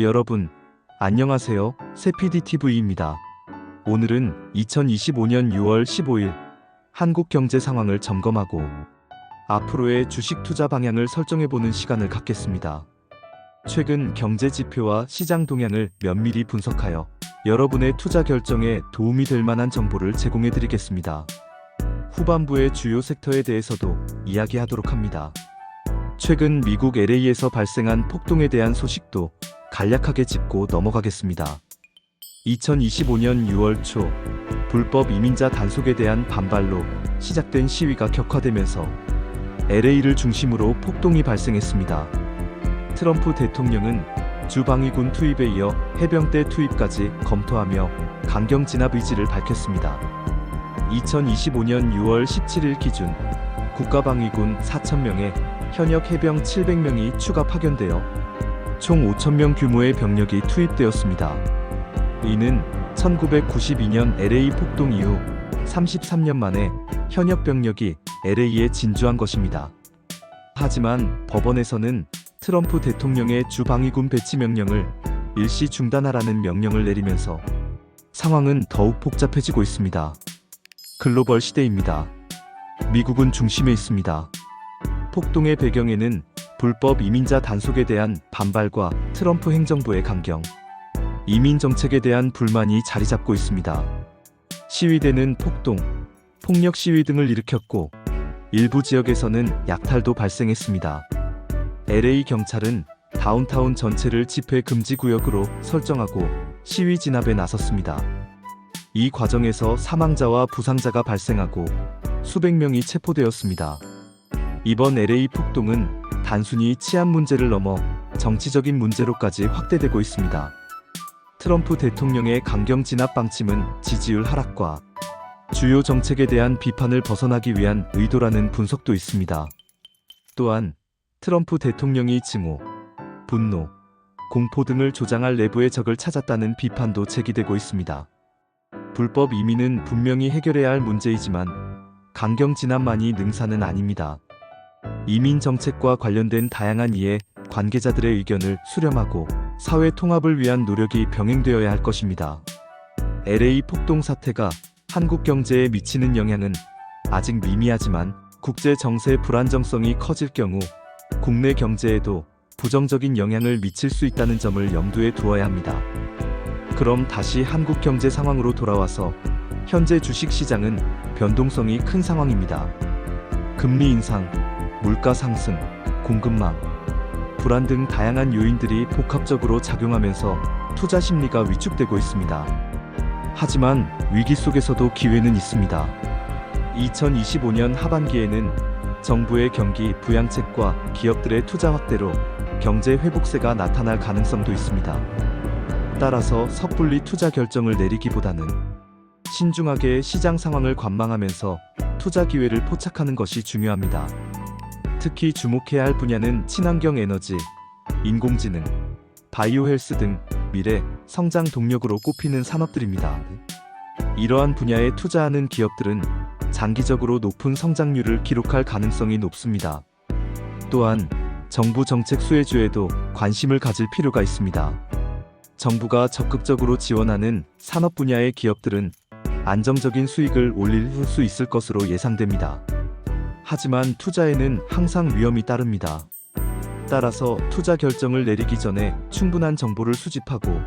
여러분, 안녕하세요. 세피디TV입니다. 오늘은 2025년 6월 15일 한국 경제 상황을 점검하고 앞으로의 주식 투자 방향을 설정해보는 시간을 갖겠습니다. 최근 경제 지표와 시장 동향을 면밀히 분석하여 여러분의 투자 결정에 도움이 될 만한 정보를 제공해드리겠습니다. 후반부의 주요 섹터에 대해서도 이야기하도록 합니다. 최근 미국 LA에서 발생한 폭동에 대한 소식도 간략하게 짚고 넘어가겠습니다. 2025년 6월 초 불법 이민자 단속에 대한 반발로 시작된 시위가 격화되면서 LA를 중심으로 폭동이 발생했습니다. 트럼프 대통령은 주방위군 투입에 이어 해병대 투입까지 검토하며 강경 진압 의지를 밝혔습니다. 2025년 6월 17일 기준 국가방위군 4,000명에 현역 해병 700명이 추가 파견되어 총 5,000명 규모의 병력이 투입되었습니다. 이는 1992년 LA 폭동 이후 33년 만에 현역 병력이 LA에 진주한 것입니다. 하지만 법원에서는 트럼프 대통령의 주방위군 배치 명령을 일시 중단하라는 명령을 내리면서 상황은 더욱 복잡해지고 있습니다. 글로벌 시대입니다. 미국은 중심에 있습니다. 폭동의 배경에는 불법 이민자 단속에 대한 반발과 트럼프 행정부의 강경, 이민 정책에 대한 불만이 자리 잡고 있습니다. 시위대는 폭동, 폭력 시위 등을 일으켰고 일부 지역에서는 약탈도 발생했습니다. LA 경찰은 다운타운 전체를 집회 금지 구역으로 설정하고 시위 진압에 나섰습니다. 이 과정에서 사망자와 부상자가 발생하고 수백 명이 체포되었습니다. 이번 LA 폭동은 단순히 치안 문제를 넘어 정치적인 문제로까지 확대되고 있습니다. 트럼프 대통령의 강경 진압 방침은 지지율 하락과 주요 정책에 대한 비판을 벗어나기 위한 의도라는 분석도 있습니다. 또한 트럼프 대통령이 증오, 분노, 공포 등을 조장할 내부의 적을 찾았다는 비판도 제기되고 있습니다. 불법 이민은 분명히 해결해야 할 문제이지만 강경 진압만이 능사는 아닙니다. 이민 정책과 관련된 다양한 이해 관계자들의 의견을 수렴하고 사회 통합을 위한 노력이 병행되어야 할 것입니다. LA 폭동 사태가 한국 경제에 미치는 영향은 아직 미미하지만 국제 정세 불안정성이 커질 경우 국내 경제에도 부정적인 영향을 미칠 수 있다는 점을 염두에 두어야 합니다. 그럼 다시 한국 경제 상황으로 돌아와서 현재 주식 시장은 변동성이 큰 상황입니다. 금리 인상, 물가 상승, 공급망, 불안 등 다양한 요인들이 복합적으로 작용하면서 투자 심리가 위축되고 있습니다. 하지만 위기 속에서도 기회는 있습니다. 2025년 하반기에는 정부의 경기 부양책과 기업들의 투자 확대로 경제 회복세가 나타날 가능성도 있습니다. 따라서 섣불리 투자 결정을 내리기보다는 신중하게 시장 상황을 관망하면서 투자 기회를 포착하는 것이 중요합니다. 특히 주목해야 할 분야는 친환경 에너지, 인공지능, 바이오 헬스 등 미래 성장 동력으로 꼽히는 산업들입니다. 이러한 분야에 투자하는 기업들은 장기적으로 높은 성장률을 기록할 가능성이 높습니다. 또한 정부 정책 수혜주에도 관심을 가질 필요가 있습니다. 정부가 적극적으로 지원하는 산업 분야의 기업들은 안정적인 수익을 올릴 수 있을 것으로 예상됩니다. 하지만 투자에는 항상 위험이 따릅니다. 따라서 투자 결정을 내리기 전에 충분한 정보를 수집하고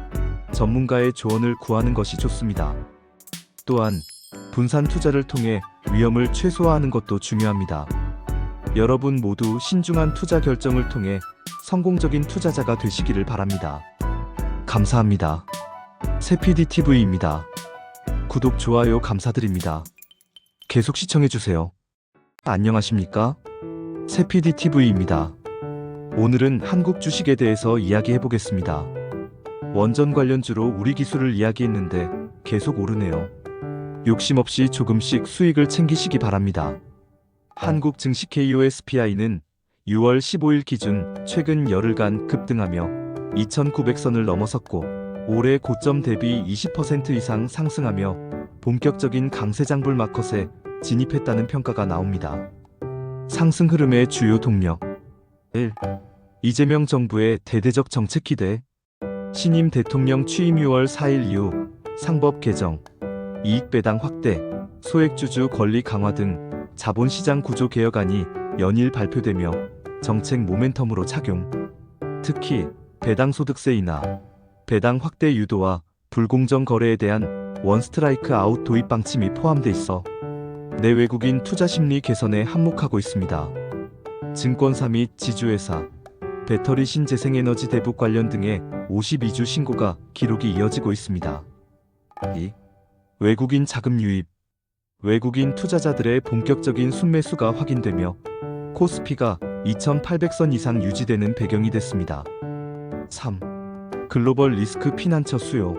전문가의 조언을 구하는 것이 좋습니다. 또한 분산 투자를 통해 위험을 최소화하는 것도 중요합니다. 여러분 모두 신중한 투자 결정을 통해 성공적인 투자자가 되시기를 바랍니다. 감사합니다. 세피디TV입니다. 구독, 좋아요 감사드립니다. 계속 시청해주세요. 안녕하십니까? 세피디TV입니다. 오늘은 한국 주식에 대해서 이야기해보겠습니다. 원전 관련주로 우리 기술을 이야기했는데 계속 오르네요. 욕심 없이 조금씩 수익을 챙기시기 바랍니다. 한국 증시 KOSPI는 6월 15일 기준 최근 열흘간 급등하며 2,900선을 넘어섰고 올해 고점 대비 20% 이상 상승하며 본격적인 강세장불 마켓에 진입했다는 평가가 나옵니다. 상승 흐름의 주요 동력 1. 이재명 정부의 대대적 정책 기대 신임 대통령 취임 6월 4일 이후 상법 개정, 이익 배당 확대, 소액주주 권리 강화 등 자본시장 구조 개혁안이 연일 발표되며 정책 모멘텀으로 착용. 특히 배당 소득세 인하, 배당 확대 유도와 불공정 거래에 대한 원스트라이크 아웃 도입 방침이 포함돼 있어 내외국인 투자 심리 개선에 한몫하고 있습니다. 증권사 및 지주회사, 배터리 신재생에너지 대북 관련 등의 52주 신고가 기록이 이어지고 있습니다. 2. 외국인 자금 유입. 외국인 투자자들의 본격적인 순매수가 확인되며 코스피가 2800선 이상 유지되는 배경이 됐습니다. 3. 글로벌 리스크 피난처 수요.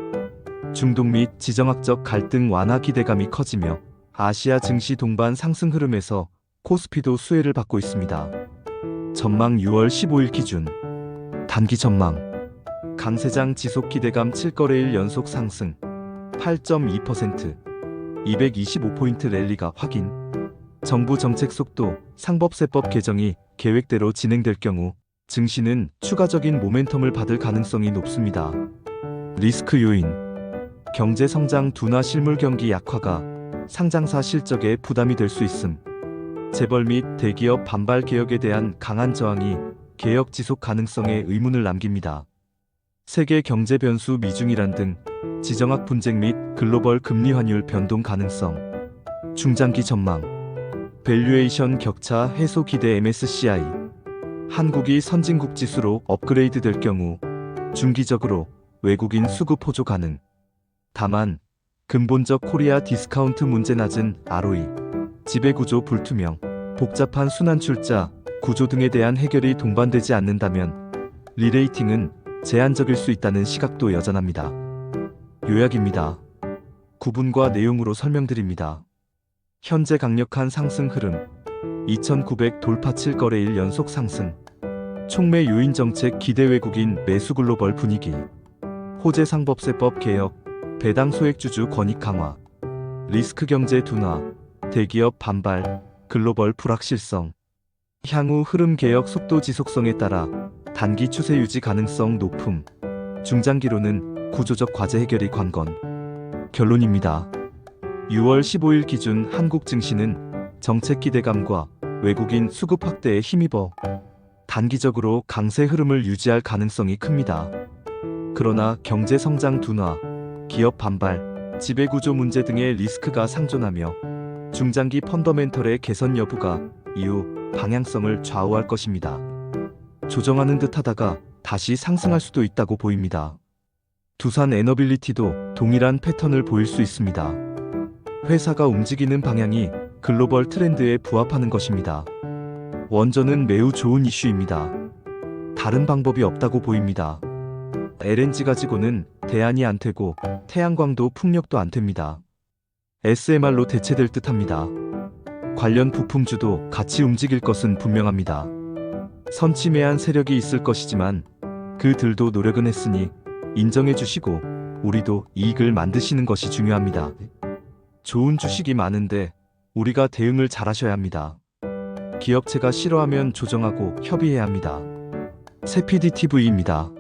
중동 및 지정학적 갈등 완화 기대감이 커지며 아시아 증시 동반 상승 흐름에서 코스피도 수혜를 받고 있습니다. 전망 6월 15일 기준. 단기 전망. 강세장 지속 기대감 7거래일 연속 상승 8.2%, 225포인트 랠리가 확인. 정부 정책 속도, 상법세법 개정이 계획대로 진행될 경우 증시는 추가적인 모멘텀을 받을 가능성이 높습니다. 리스크 요인. 경제 성장 둔화 실물 경기 약화가 상장사 실적에 부담이 될 수 있음. 재벌 및 대기업 반발 개혁에 대한 강한 저항이 개혁 지속 가능성에 의문을 남깁니다. 세계 경제 변수 미중이란 등 지정학 분쟁 및 글로벌 금리 환율 변동 가능성. 중장기 전망. 밸류에이션 격차 해소 기대 MSCI. 한국이 선진국 지수로 업그레이드 될 경우 중기적으로 외국인 수급 호조 가능. 다만 근본적 코리아 디스카운트 문제 낮은 ROE, 지배구조 불투명, 복잡한 순환출자 구조 등에 대한 해결이 동반되지 않는다면 리레이팅은 제한적일 수 있다는 시각도 여전합니다. 요약입니다. 구분과 내용으로 설명드립니다. 현재 강력한 상승 흐름, 2900 돌파 7거래일 연속 상승, 촉매 요인 정책 기대 외국인 매수 글로벌 분위기, 호재 상법세법 개혁, 배당 소액주주 권익 강화, 리스크 경제 둔화, 대기업 반발, 글로벌 불확실성, 향후 흐름 개혁 속도 지속성에 따라 단기 추세 유지 가능성 높음, 중장기로는 구조적 과제 해결이 관건. 결론입니다. 6월 15일 기준 한국 증시는 정책 기대감과 외국인 수급 확대에 힘입어 단기적으로 강세 흐름을 유지할 가능성이 큽니다. 그러나 경제 성장 둔화, 기업 반발, 지배구조 문제 등의 리스크가 상존하며 중장기 펀더멘털의 개선 여부가 이후 방향성을 좌우할 것입니다. 조정하는 듯 하다가 다시 상승할 수도 있다고 보입니다. 두산 에너빌리티도 동일한 패턴을 보일 수 있습니다. 회사가 움직이는 방향이 글로벌 트렌드에 부합하는 것입니다. 원전은 매우 좋은 이슈입니다. 다른 방법이 없다고 보입니다. LNG 가지고는 대안이 안 되고 태양광도 풍력도 안 됩니다. SMR로 대체될 듯합니다. 관련 부품주도 같이 움직일 것은 분명합니다. 선취매한 세력이 있을 것이지만 그들도 노력은 했으니 인정해 주시고 우리도 이익을 만드시는 것이 중요합니다. 좋은 주식이 많은데 우리가 대응을 잘하셔야 합니다. 기업체가 싫어하면 조정하고 협의해야 합니다. 세피디TV입니다.